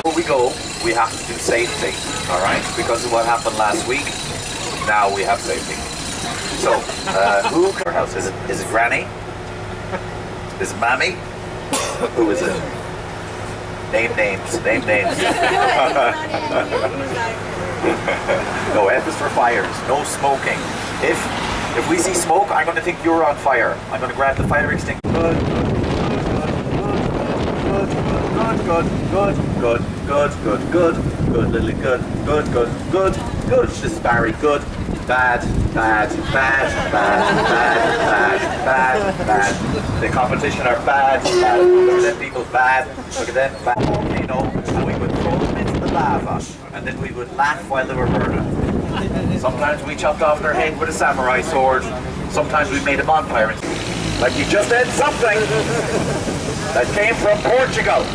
Before we go, we have to do safety, all right? Because of what happened last week, now we have safety. So, who can house? Is it Granny? Is it Mammy? Who is it? Name names. No, F is for fires. No smoking. If we see smoke, I'm going to think you're on fire. I'm going to grab the fire extinguisher. Good, Lily, good. This is Barry, good. Bad. The competition are bad. Look at them people, bad. Look at them, bad. Volcano, and we would throw them into the lava, and then we would laugh while they were burning. Sometimes we chopped off their head with a samurai sword. Sometimes we made a bonfire. Like you just said something that came from Portugal.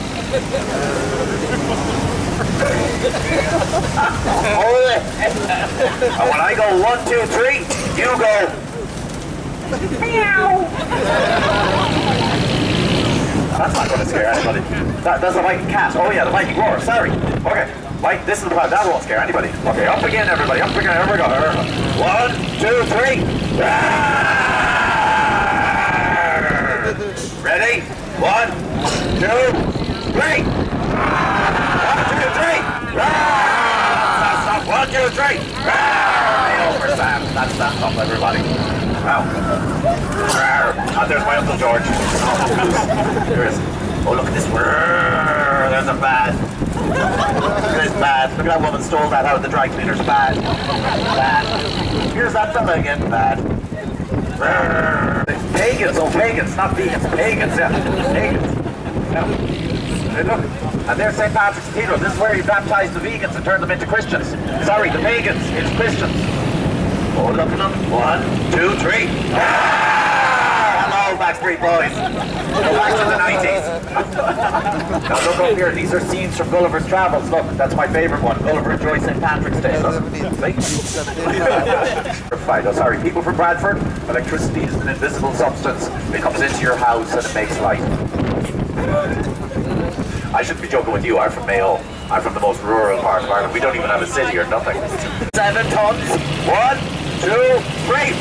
And when I go 1, 2, 3, you go meow. That's not going to scare anybody. That's a Viking cat. Oh yeah, the Viking roar. Sorry. Okay. Right, this is the part. That won't scare anybody. Okay, up again, everybody. Up again. Here we go. 1, 2, 3. Ready? 1, 2, 3. 1, 2, 3. Stop. 1, 2, 3. Over Sam. That's up, everybody. Wow. And there's my Uncle George. There is. Oh, look at this. There's a bad. Look at this bad. Look at that woman stole that out of the dry cleaners. Bad. Here's that fella again. Bad. Pagans, pagans, not vegans. Pagans, yeah. Pagans. Yeah. Hey, look. And there's St. Patrick's Cathedral. This is where you baptize the vegans and turn them into Christians. Sorry, the pagans into Christians. Oh, look at them. 1, 2, 3. Hello, Backstreet Boys. Go back to the 90s. Now look up here. These are scenes from Gulliver's Travels. Look, that's my favourite one. Gulliver enjoys St. Patrick's Day. Oh, sorry, people from Bradford. Electricity is an invisible substance. It comes into your house and it makes light. I shouldn't be joking with you. I'm from Mayo. I'm from the most rural part of Ireland. We don't even have a city or nothing. 7 tons. 1, 2, 3.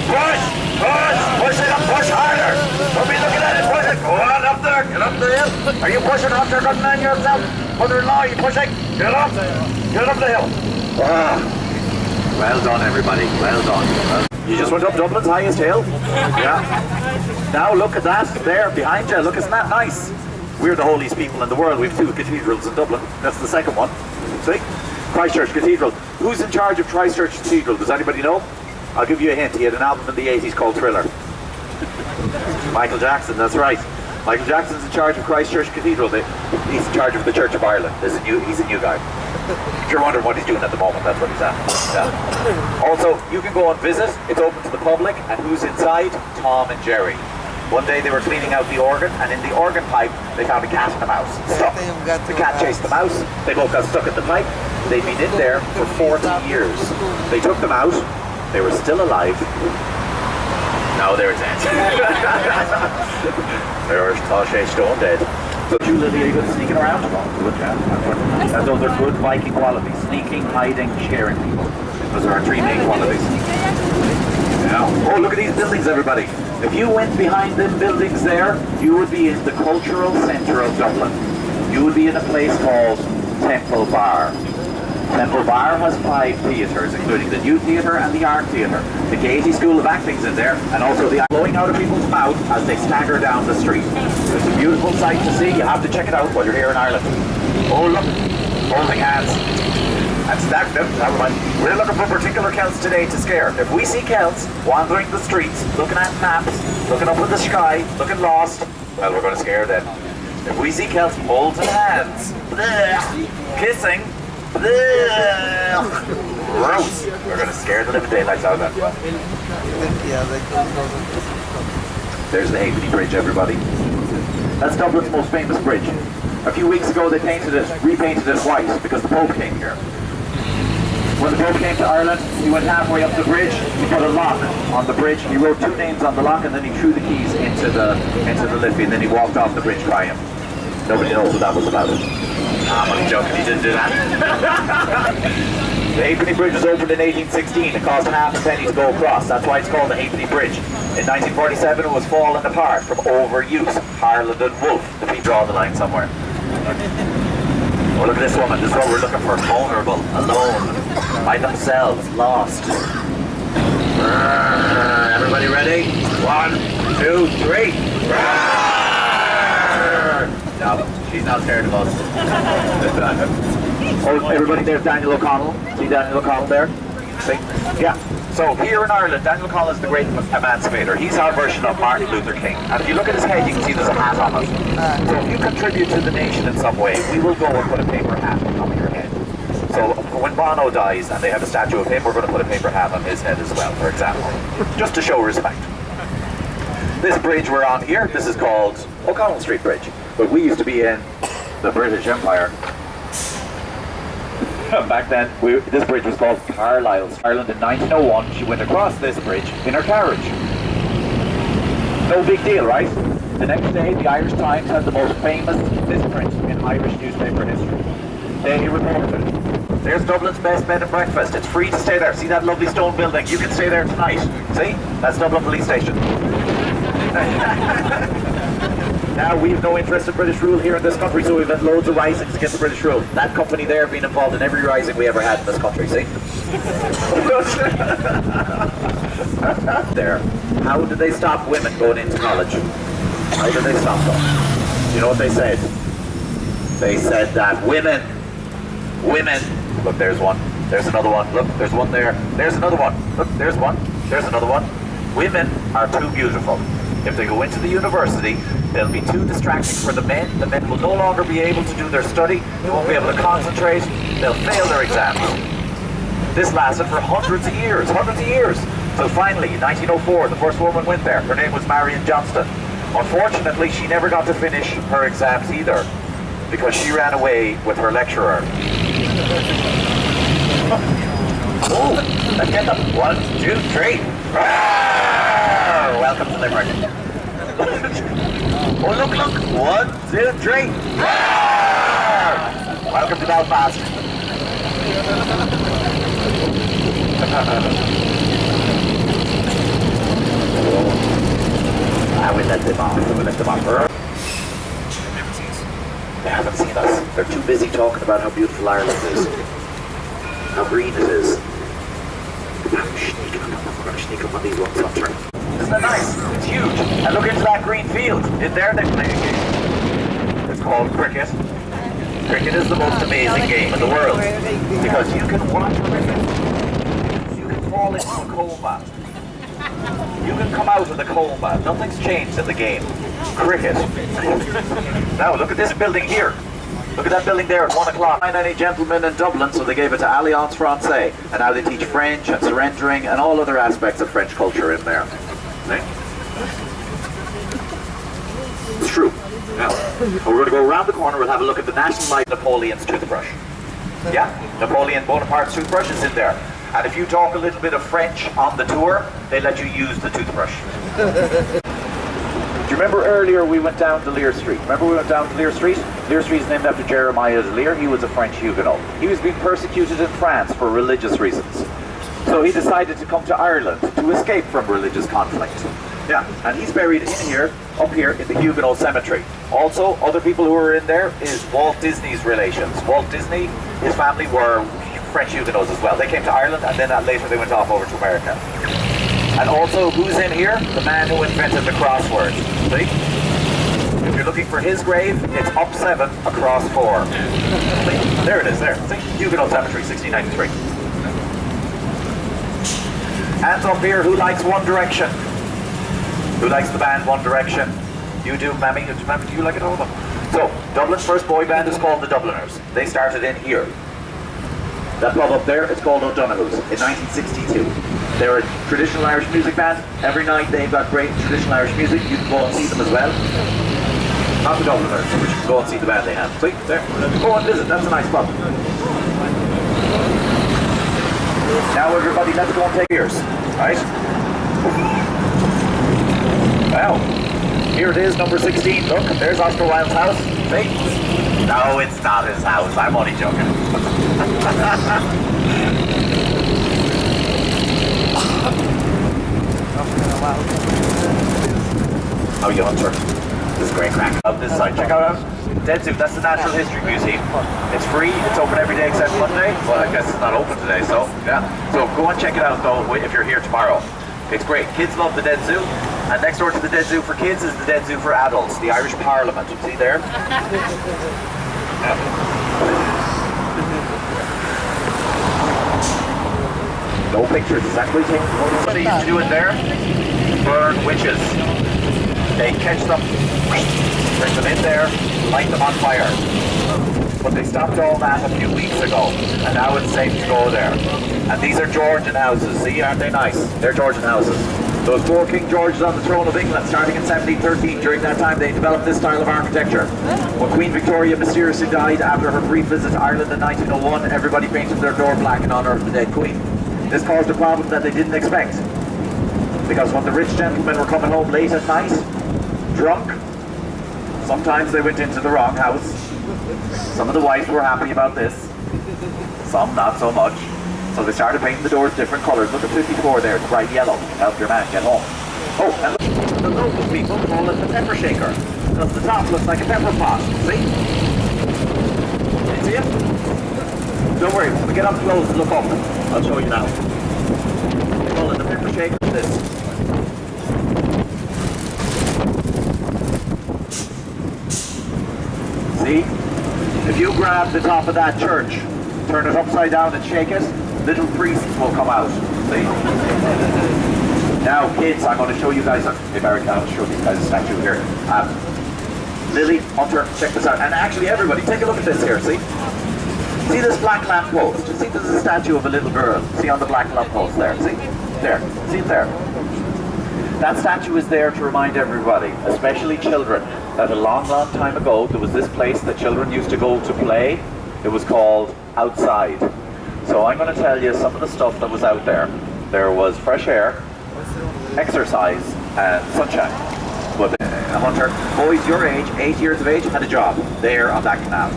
Push it up, push harder. Don't be looking at it, push it. Go on up there, get up the hill. Are you pushing up there, good man yourself? Mother-in-law, are you pushing? Get up the hill. Well done, everybody, well done. You just went up Dublin's highest hill? Yeah. Now look at that there behind you. Look, isn't that nice? We're the holiest people in the world. We have 2 cathedrals in Dublin. That's the second one. See? Christchurch Cathedral. Who's in charge of Christchurch Cathedral? Does anybody know? I'll give you a hint. He had an album in the 80s called Thriller. Michael Jackson, that's right. Michael Jackson's in charge of Christchurch Cathedral. He's in charge of the Church of Ireland. He's a new guy. If you're wondering what he's doing at the moment, that's what he's at. Yeah. Also, you can go and visit. It's open to the public. And who's inside? Tom and Jerry. One day they were cleaning out the organ, and in the organ pipe, they found a cat and a mouse. Stuck. The cat chased the mouse. They both got stuck in the pipe. They'd been in there for 40 years. They took them out. They were still alive. Now they're dead. They're stone dead. So you, Lily, are you good at sneaking around? Good, yeah. And those are good Viking qualities. Sneaking, hiding, scaring people. Those are our 3 main qualities. Now, oh, look at these buildings, everybody. If you went behind them buildings there, you would be in the cultural centre of Dublin. You would be in a place called Temple Bar. Temple Bar has 5 theatres, including the New Theatre and the Art Theatre. The Gaiety School of Acting's in there, and also the blowing out of people's mouth as they stagger down the street. It's a beautiful sight to see. You have to check it out while you're here in Ireland. Oh, look. Holding hands. And stack them. Never mind. We're looking for particular Celts today to scare. If we see Celts wandering the streets, looking at maps, looking up at the sky, looking lost, well, we're going to scare them. If we see Celts holding hands, kissing, gross, we're going to scare the living daylights out of them. There's the Halfpenny Bridge, everybody. That's Dublin's most famous bridge. A few weeks ago they repainted it white because the Pope came here. When the Pope came to Ireland, he went halfway up the bridge, he put a lock on the bridge, he wrote 2 names on the lock, and then he threw the keys into the Liffey, and then he walked off the bridge crying. Nobody knows what that was about. I'm only joking, he didn't do that. The Halfpenny Bridge was opened in 1816. It cost half a penny to go across. That's why it's called the Halfpenny Bridge. In 1947, it was falling apart from overuse. Harland and Wolff. The people draw the line somewhere. Oh, look at this woman. This is what we're looking for. Vulnerable, alone, by themselves, lost. Everybody ready? 1, 2, 3. No, she's not scared of us. Oh, everybody, there's Daniel O'Connell. See Daniel O'Connell there? See? Yeah. So here in Ireland, Daniel O'Connell is the great emancipator. He's our version of Martin Luther King. And if you look at his head, you can see there's a hat on it. So if you contribute to the nation in some way, we will go and put a paper hat on your head. So when Bono dies and they have a statue of him, we're going to put a paper hat on his head as well, for example. Just to show respect. This bridge we're on here, this is called O'Connell Street Bridge. But we used to be in the British Empire. Back then, this bridge was called Carlisle's. Ireland in 1901, she went across this bridge in her carriage. No big deal, right? The next day, the Irish Times had the most famous misprint in Irish newspaper history. They reported, there's Dublin's best bed and breakfast. It's free to stay there. See that lovely stone building? You can stay there tonight. See? That's Dublin Police Station. Now we've no interest in British rule here in this country, so we've had loads of risings against British rule. That company there being involved in every rising we ever had in this country, see? There. How did they stop women going into college? How did they stop them? You know what they said? They said that women, look, there's one, there's another one, look, there's one there, there's another one, look, there's one, there's another one. Women are too beautiful. If they go into the university, they'll be too distracting for the men. The men will no longer be able to do their study. They won't be able to concentrate. They'll fail their exams. This lasted for hundreds of years. So finally, in 1904, the first woman went there. Her name was Marion Johnston. Unfortunately, she never got to finish her exams either, because she ran away with her lecturer. Oh, let's get them. 1, 2, 3. Welcome to Limerick. Oh, look. 1, 2, 3. Welcome to Belfast. We'll let them off. They haven't seen us. They're too busy talking about how beautiful Ireland is. How green it is. We're going to sneak up on these ones on turn. Isn't that nice? It's huge. And look into that green field. In there they play a game. It's called cricket. Cricket is the most amazing game in the world. Because you can watch cricket. You can fall into a coma. You can come out of the coma. Nothing's changed in the game. Cricket. Now look at this building here. Look at that building there at 1 o'clock. Any gentlemen in Dublin, so they gave it to Alliance Française. And now they teach French and surrendering and all other aspects of French culture in there. See? It's true. Now, we're going to go around the corner. We'll have a look at the National Light Napoleon's toothbrush. Yeah? Napoleon Bonaparte's toothbrush is in there. And if you talk a little bit of French on the tour, they let you use the toothbrush. Do you remember earlier we went down to Lear Street? Lear Street is named after Jeremiah Lear. He was a French Huguenot. He was being persecuted in France for religious reasons. So he decided to come to Ireland to escape from religious conflict. Yeah, and he's buried in here, up here in the Huguenot cemetery. Also, other people who are in there is Walt Disney's relations. Walt Disney, his family were French Huguenots as well. They came to Ireland and then later they went off over to America. And also, who's in here? The man who invented the crossword. See? If you're looking for his grave, it's up 7, across 4. See? There it is, there. See? Huguenot Cemetery, 1693. Hands up here, who likes One Direction? Who likes the band One Direction? You do, Mammy? Do you like it all of them? So, Dublin's first boy band is called the Dubliners. They started in here. That pub up there, it's called O'Donoghue's in 1962. They're a traditional Irish music band. Every night they've got great traditional Irish music. You can go and see them as well. Not the Dubliners, but you can go and see the band they have. See, there. Go and visit, that's a nice pub. Now everybody, let's go and take yours, right? Well, here it is, number 16. Look, there's Oscar Wilde's house. See? No, it's not his house. I'm only joking. How you Hunter? This is great crack. Up this side. Check out Dead Zoo. That's the Natural History Museum. It's free. It's open every day except Monday. Well, I guess it's not open today, so yeah. So go and check it out though if you're here tomorrow. It's great. Kids love the Dead Zoo. And next door to the Dead Zoo for kids is the Dead Zoo for adults, the Irish Parliament. See there? Yeah. No pictures. Is that what you think? What they used to do in there? Burn witches. They catch them, bring them in there, light them on fire. But they stopped all that a few weeks ago, and now it's safe to go there. And these are Georgian houses. See, aren't they nice? They're Georgian houses. Those 4 King Georges on the throne of England, starting in 1713. During that time, they developed this style of architecture. When Queen Victoria mysteriously died after her brief visit to Ireland in 1901, everybody painted their door black in honour of the dead Queen. This caused a problem that they didn't expect. Because when the rich gentlemen were coming home late at night, drunk, sometimes they went into the wrong house. Some of the wives were happy about this, some not so much. So they started painting the doors different colours. Look at 54 there, it's bright yellow. Help your man get home. Oh, and look, the local people call it the pepper shaker, because the top looks like a pepper pot. See? Can you see it? Don't worry, when we get up close, look up. I'll show you now. They call it the pepper shaker. This. See? If you grab the top of that church, turn it upside down and shake it, little priests will come out. See? Now, kids, I'm going to show you guys. If Eric, I'll show these guys a statue here. Lily, Hunter, check this out. And actually, everybody, take a look at this here. See? See this black lamppost? See, there's a statue of a little girl. See on the black lamppost there? See? There. See it there? That statue is there to remind everybody, especially children, that a long, long time ago, there was this place that children used to go to play. It was called outside. So I'm going to tell you some of the stuff that was out there. There was fresh air, exercise, and sunshine. But Hunter, boys your age, 8 years of age, had a job there on that canal.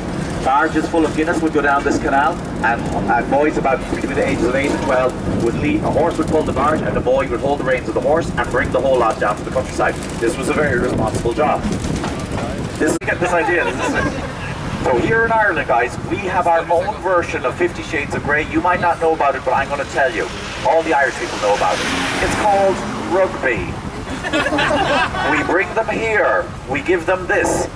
Barges full of Guinness would go down this canal, and boys about between the ages of 8 and 12 would lead. A horse would pull the barge, and the boy would hold the reins of the horse and bring the whole lot down to the countryside. This was a very responsible job. Get this idea. So here in Ireland, guys, we have our own version of 50 Shades of Grey. You might not know about it, but I'm going to tell you. All the Irish people know about it. It's called rugby. We bring them here. We give them this.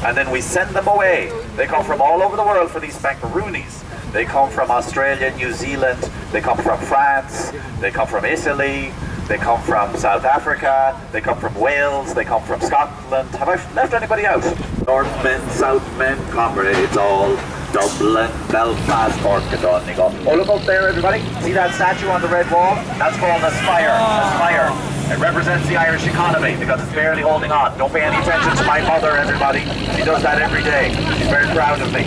And then we send them away. They come from all over the world for these spankaroonies. They come from Australia, New Zealand. They come from France. They come from Italy. They come from South Africa, they come from Wales, they come from Scotland. Have I left anybody out? Northmen, Southmen, comrades all, Dublin, Belfast, Cork, and Donegal. Oh, look up there, everybody. See that statue on the red wall? That's called a spire. A spire. It represents the Irish economy because it's barely holding on. Don't pay any attention to my mother, everybody. She does that every day. She's very proud of me.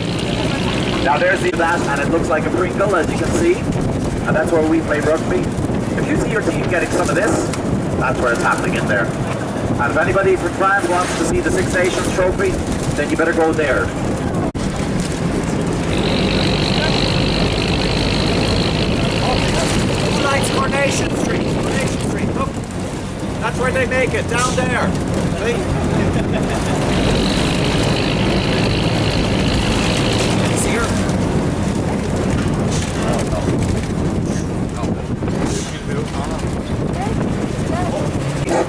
Now there's that, and it looks like a Pringle, as you can see. And that's where we play rugby. If you see your team getting some of this, that's where it's happening in there. And if anybody from France wants to see the Six Nations trophy, then you better go there. Who likes Coronation Street? Coronation Street, look. That's where they make it, down there. See? See her?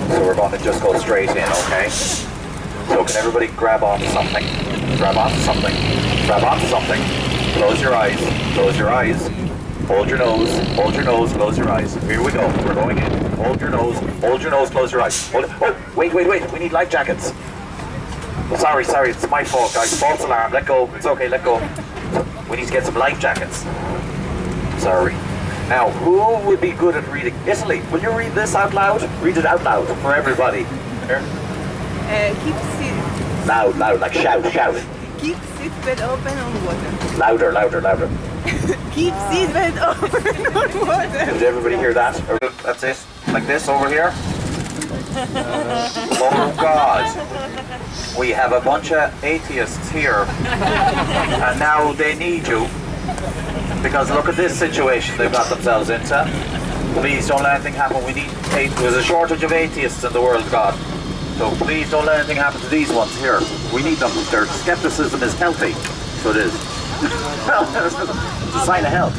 So we're going to just go straight in, okay? So can everybody grab onto something? Grab onto something. Grab onto something. Close your eyes. Close your eyes. Hold your nose. Hold your nose. Close your eyes. Here we go. We're going in. Hold your nose. Hold your nose. Close your eyes. Hold it. Oh, wait. We need life jackets. Oh, sorry. It's my fault, guys. False alarm. Let go. It's okay. Let go. We need to get some life jackets. Sorry. Now, who would be good at reading? Italy, will you read this out loud? Read it out loud for everybody. Here. Keep seat. Loud, like shout. Keep seatbelt open on water. Louder. Keep seatbelt over water. Did everybody hear that? That's it. Like this over here. Oh God. We have a bunch of atheists here. And now they need you. Because look at this situation they've got themselves into. Please don't let anything happen. There's a shortage of atheists in the world, God. So please don't let anything happen to these ones here. We need them. Their skepticism is healthy. So it is. It's a sign of health.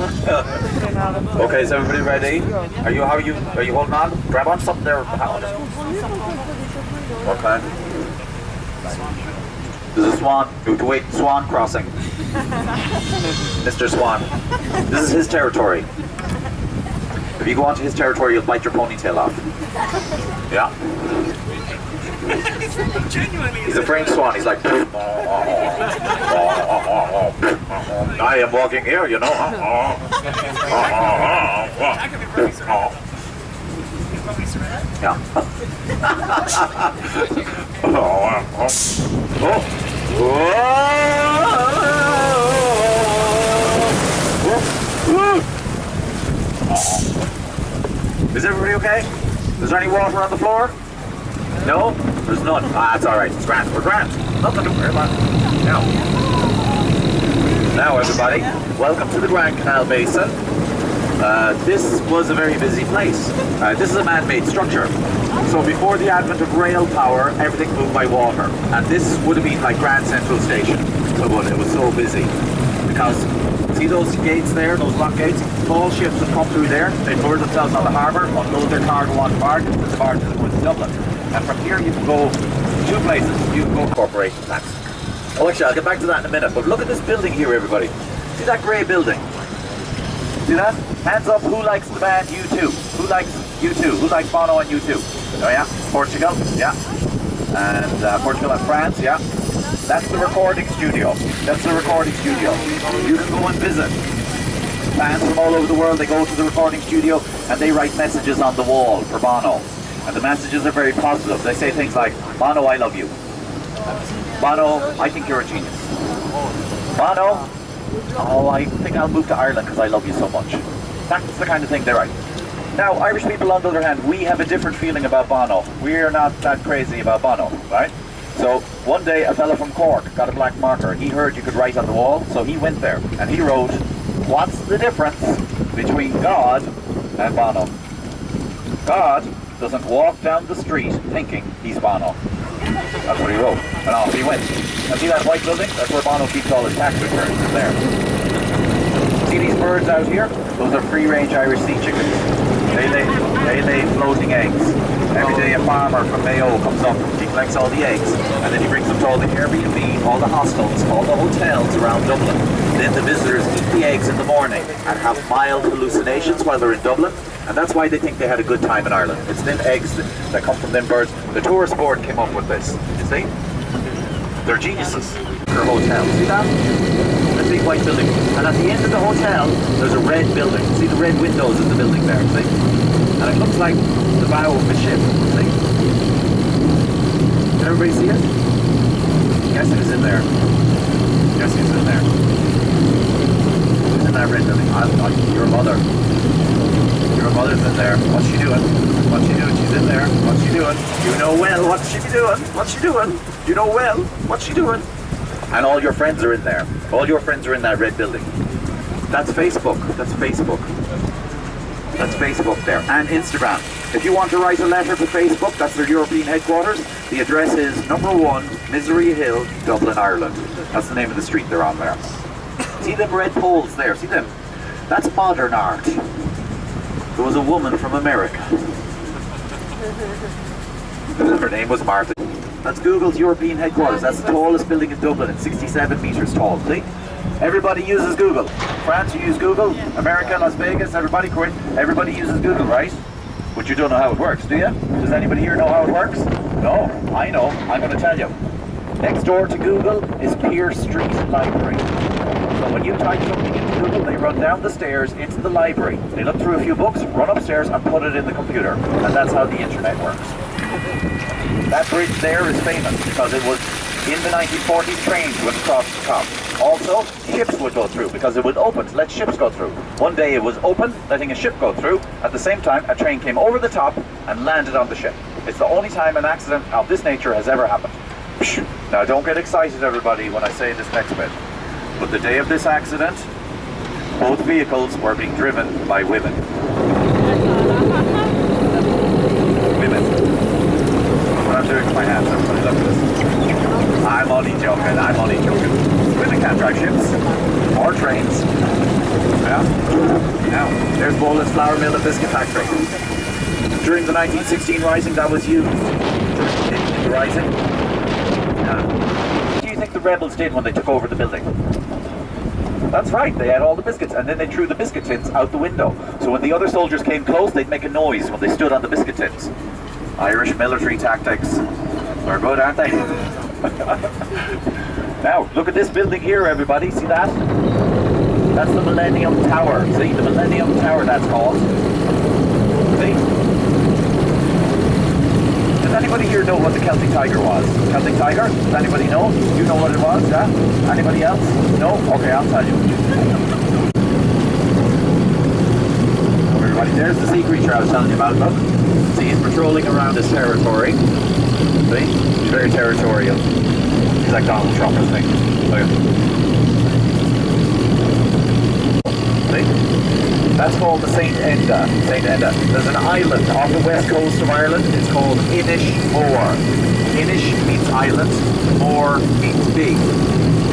Okay, is everybody ready? Are you holding on? Grab on something there. Okay. There's a swan. You have to wait. Swan crossing. Mr. Swan. This is his territory. If you go onto his territory, you'll bite your ponytail off. Yeah. He's a French swan. He's like, I am walking here, you know. Yeah. Is everybody okay? Is there any water on the floor? No? There's none. Ah, it's alright. It's grand. We're grand. Nothing to worry about. Now everybody, welcome to the Grand Canal Basin. This was a very busy place. This is a man-made structure. So before the advent of rail power, everything moved by water. And this would have been like Grand Central Station. So it was so busy. Because, see those gates there, those lock gates? Tall ships would come through there, they'd moor themselves on the harbour, unload their cargo on the barges, and the barges would go to Dublin. And from here you can go two places. You can go corporation tax. Oh, actually, I'll get back to that in a minute. But look at this building here, everybody. See that grey building? See that? Hands up, who likes the band U2? Who likes U2? Who likes Bono and U2? Oh yeah, Portugal, yeah. And Portugal and France, yeah. That's the recording studio. That's the recording studio. You can go and visit. Fans from all over the world, they go to the recording studio and they write messages on the wall for Bono. And the messages are very positive. They say things like, Bono, I love you. Bono, I think you're a genius. Bono, oh, I think I'll move to Ireland because I love you so much. That's the kind of thing they write. Now, Irish people, on the other hand, we have a different feeling about Bono. We're not that crazy about Bono, right? So, one day, a fella from Cork got a black marker. He heard you could write on the wall, so he went there. And he wrote, what's the difference between God and Bono? God doesn't walk down the street thinking he's Bono. That's what he wrote. And off he went. And see that white building? That's where Bono keeps all his tax returns. It's there. See these birds out here? Those are free-range Irish sea chickens. They lay floating eggs. Every day a farmer from Mayo comes up, he collects all the eggs, and then he brings them to all the Airbnb, all the hostels, all the hotels around Dublin. Then the visitors eat the eggs in the morning and have mild hallucinations while they're in Dublin, and that's why they think they had a good time in Ireland. It's them eggs that come from them birds. The tourist board came up with this, you see? They're geniuses. Their hotel, see that? The big white building. And at the end of the hotel, there's a red building. See the red windows in the building there, see? And it looks like the bow of a ship, see? Can everybody see it? Guess who's in there? Guess who's in there? Who's in that red building? Your mother. Your mother's in there. What's she doing? What's she doing? She's in there. What's she doing? You know well what's she doing? What's she doing? You know well what's she doing? And all your friends are in there. All your friends are in that red building. That's Facebook. That's Facebook. That's Facebook there. And Instagram. If you want to write a letter to Facebook, that's their European headquarters. The address is #1 Misery Hill, Dublin, Ireland. That's the name of the street they're on there. See them red poles there? See them? That's modern art. There was a woman from America. Her name was Martha. That's Google's European headquarters. That's the tallest building in Dublin. It's 67 meters tall. See? Everybody uses Google. France, you use Google. America, Las Vegas, everybody uses Google, right? But you don't know how it works, do you? Does anybody here know how it works? No, I know. I'm going to tell you. Next door to Google is Pier Street Library. So when you type something into Google, they run down the stairs into the library. They look through a few books, run upstairs and put it in the computer. And that's how the internet works. That bridge there is famous because it was in the 1940s trains went across the top. Also, ships would go through because it would open to let ships go through. One day it was open, letting a ship go through. At the same time, a train came over the top and landed on the ship. It's the only time an accident of this nature has ever happened. Now, don't get excited, everybody, when I say this next bit. But the day of this accident, both vehicles were being driven by women. Women. What I'm doing with my hands, everybody, look at this. I'm only joking. Women can't drive ships or trains. Yeah. Now, there's Boland's flour mill and biscuit factory. During the 1916 Rising, that was used. In the Rising. What do you think the rebels did when they took over the building? That's right, they had all the biscuits, and then they threw the biscuit tins out the window. So when the other soldiers came close, they'd make a noise when they stood on the biscuit tins. Irish military tactics. They're good, aren't they? Now, look at this building here, everybody. See that? That's the Millennium Tower. See, the Millennium Tower, that's called. See? Does anybody here know what the Celtic Tiger was? Celtic Tiger? Does anybody know? You know what it was, yeah? Anybody else? No? Okay, I'll tell you. Everybody, there's the sea creature I was telling you about. Look. See, he's patrolling around his territory. See? He's very territorial. He's like Donald Trump, isn't he? Look at him. See? That's called the St. Enda. St. Enda. There's an island off the west coast of Ireland. It's called Inishmore. Inish means island, Moor means big.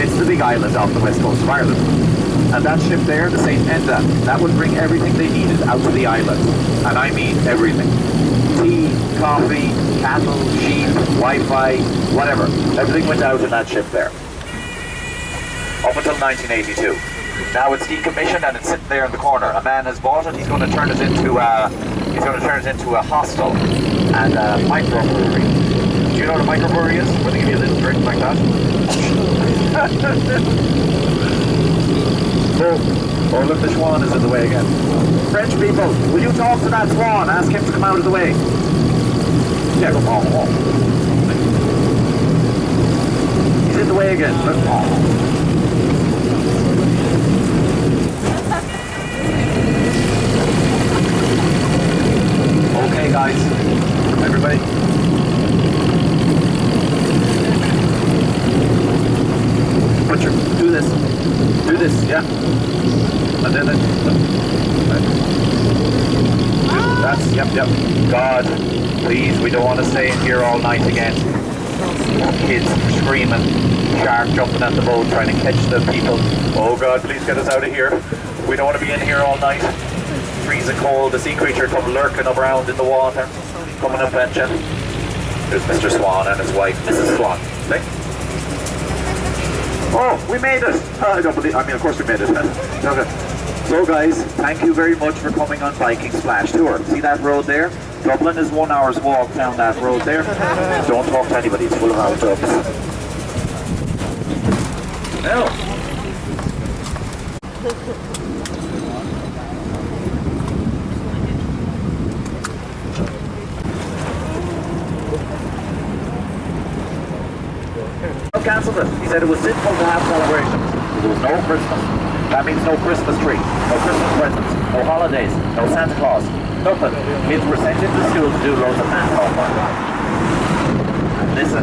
It's the big island off the west coast of Ireland. And that ship there, the St. Enda, that would bring everything they needed out to the island. And I mean everything. Tea, coffee, cattle, sheep, Wi-Fi, whatever. Everything went out in that ship there. Up until 1982. Now it's decommissioned and it's sitting there in the corner. A man has bought it. He's going to turn it into a hostel and a microbrewery. Do you know what a microbrewery is? Where they give you a little drink like that. Oh, look, the swan is in the way again. French people, will you talk to that swan? Ask him to come out of the way. Yeah, go on. He's in the way again. Look, Okay, guys. Everybody. Butcher, do this. Do this, yeah. And then that's, yep. God, please, we don't want to stay in here all night again. Kids screaming, shark jumping at the boat, trying to catch the people. Oh God, please get us out of here. We don't want to be in here all night. Freezing cold, the sea creature come lurking around in the water, coming up and there's Mr. Swan and his wife, Mrs. Swan. See? Oh, we made it! Of course we made it. Okay. So guys, thank you very much for coming on Viking Splash Tour. See that road there? Dublin is 1 hour's walk down that road there. Don't talk to anybody, it's full of hot tubs. Now. Cancelled it. He said it was sinful to have celebrations. There was no Christmas. That means no Christmas tree, no Christmas presents, no holidays, no Santa Claus, nothing. Kids were sent into school to do loads of math homework. And listen,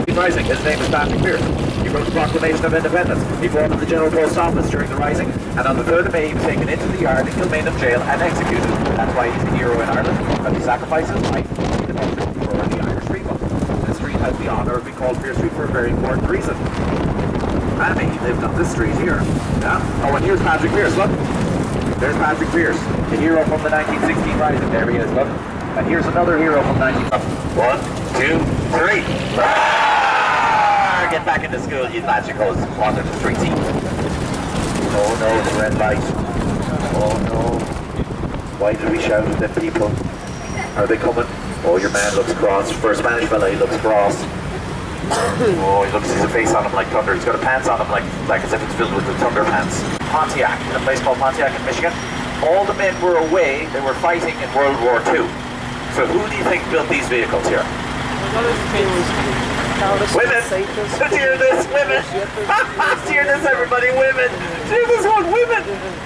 he's Rising, his name is Patrick Pearse. He wrote the Proclamation of Independence. He fought at the General Post Office during the Rising, and on the 3rd of May he was taken into the yard in Kilmainham jail and executed. That's why he's a hero in Ireland, because he sacrificed his life for the Irish people. This street has the honour of being called Pearse Street for a very important reason. And he lived on this street here. Yeah? Oh, and here's Patrick Pearse, look. There's Patrick Pearse, the hero from the 1916 Rising. There he is, look. And here's another hero from 1916. 1, 2, 3. Get back into school, you magicals. 1, 2, 3, team. Oh no, the red light. Oh no. Why did we shout at them people? Are they coming? Oh, your man looks cross. For a Spanish fella, he looks cross. Oh, he looks, he's a face on him like thunder. He's got a pants on him like as if it's filled with the thunder pants. Pontiac, in a place called Pontiac in Michigan. All the men were away. They were fighting in World War II. So who do you think built these vehicles here? Women! Hear this, women! Hear this, everybody, women! Hear this one, women!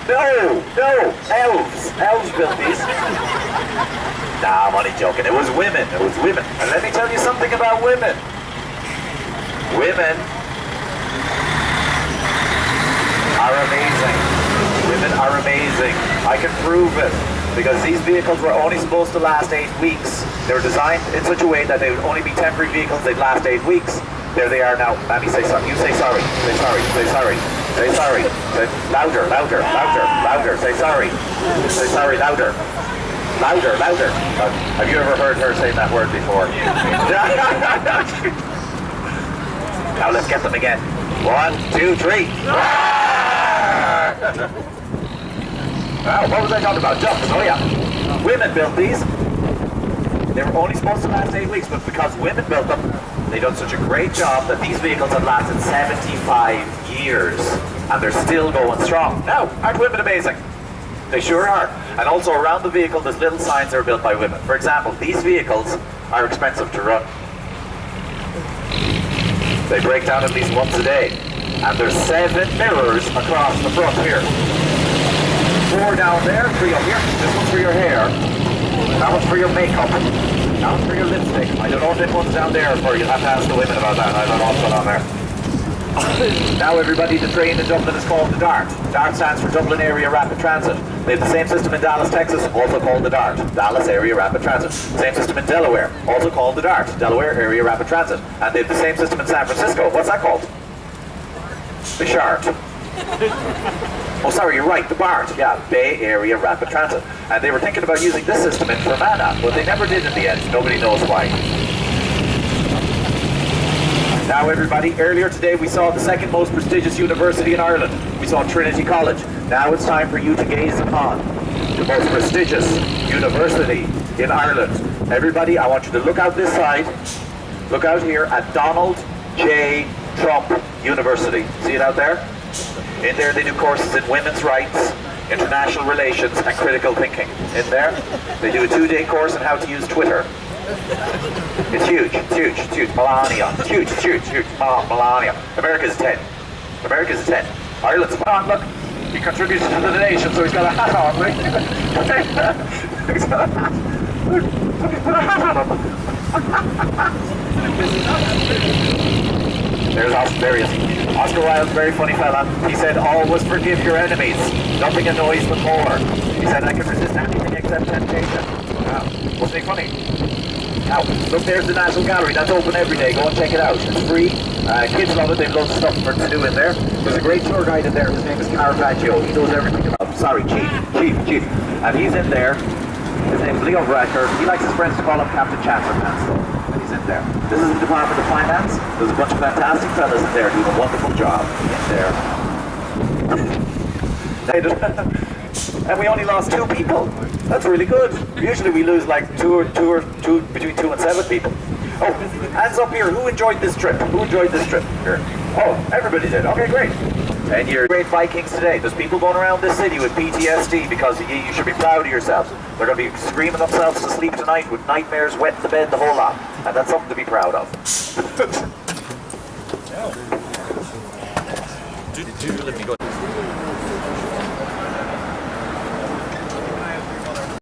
No, elves. Elves built these. Nah, I'm only joking. It was women. It was women. And let me tell you something about women. Women are amazing. Women are amazing. I can prove it. Because these vehicles were only supposed to last 8 weeks. They were designed in such a way that they would only be temporary vehicles. They'd last 8 weeks. There they are now. Let me say sorry. You say sorry. Say sorry. Say sorry. Say sorry. Say louder, louder, louder, louder. Say sorry. Say sorry, louder. Louder, louder. Have you ever heard her say that word before? Now let's get them again. 1, 2, 3. What was I talking about? Jumps. Oh yeah. Women built these. They were only supposed to last 8 weeks, but because women built them, they done such a great job that these vehicles have lasted 75 years. And they're still going strong. Now, aren't women amazing? They sure are. And also around the vehicle, there's little signs that are built by women. For example, these vehicles are expensive to run. They break down at least once a day. And there's 7 mirrors across the front here. 4 down there, 3 up here. This one's for your hair. That one's for your makeup. That one's for your lipstick. I don't know if this one's down there for you. You'll have to ask the women about that. I don't know what's going on there. Now everybody, the train in Dublin is called the DART. DART stands for Dublin Area Rapid Transit. They have the same system in Dallas, Texas, also called the DART. Dallas Area Rapid Transit. Same system in Delaware, also called the DART. Delaware Area Rapid Transit. And they have the same system in San Francisco. What's that called? The SHART. Oh, sorry, you're right, the BART. Yeah, Bay Area Rapid Transit. And they were thinking about using this system in Fermanagh, but they never did in the end. Nobody knows why. Now everybody, earlier today we saw the second most prestigious university in Ireland. We saw Trinity College. Now it's time for you to gaze upon the most prestigious university in Ireland. Everybody, I want you to look out this side, look out here at Donald J. Trump University. See it out there? In there they do courses in women's rights, international relations, and critical thinking. In there, they do a 2-day course on how to use Twitter. It's huge, it's huge, it's huge. Melania. It's huge, it's huge, it's huge. Melania. America's 10. America's 10. Ireland's on, look. He contributes to the nation, so he's got a hat on, right? He's got a hat. Look, he's got a hat on him. There he is. Oscar Wilde's a very funny fella. He said, always forgive your enemies. Nothing annoys them more. He said, I can resist anything except temptation. Wasn't he funny? Now, look, there's the National Gallery. That's open every day. Go and check it out. It's free. Kids love it. They've loads of stuff for to do in there. There's a great tour guide in there. His name is Caravaggio. He knows everything about... Sorry, Chief. And he's in there. His name's Leo Brecker. He likes his friends to call him Captain Chancellor. And he's in there. This is the Department of Finance. There's a bunch of fantastic fellas in there doing a wonderful job in there. And we only lost 2 people. That's really good. Usually we lose like between 2 and 7 people. Oh, hands up here. Who enjoyed this trip? Who enjoyed this trip? Here. Oh, everybody did. Okay, great. 10 years. Great Vikings today. There's people going around this city with PTSD because you should be proud of yourselves. They're going to be screaming themselves to sleep tonight with nightmares, wet in the bed, the whole lot. And that's something to be proud of. Let me go.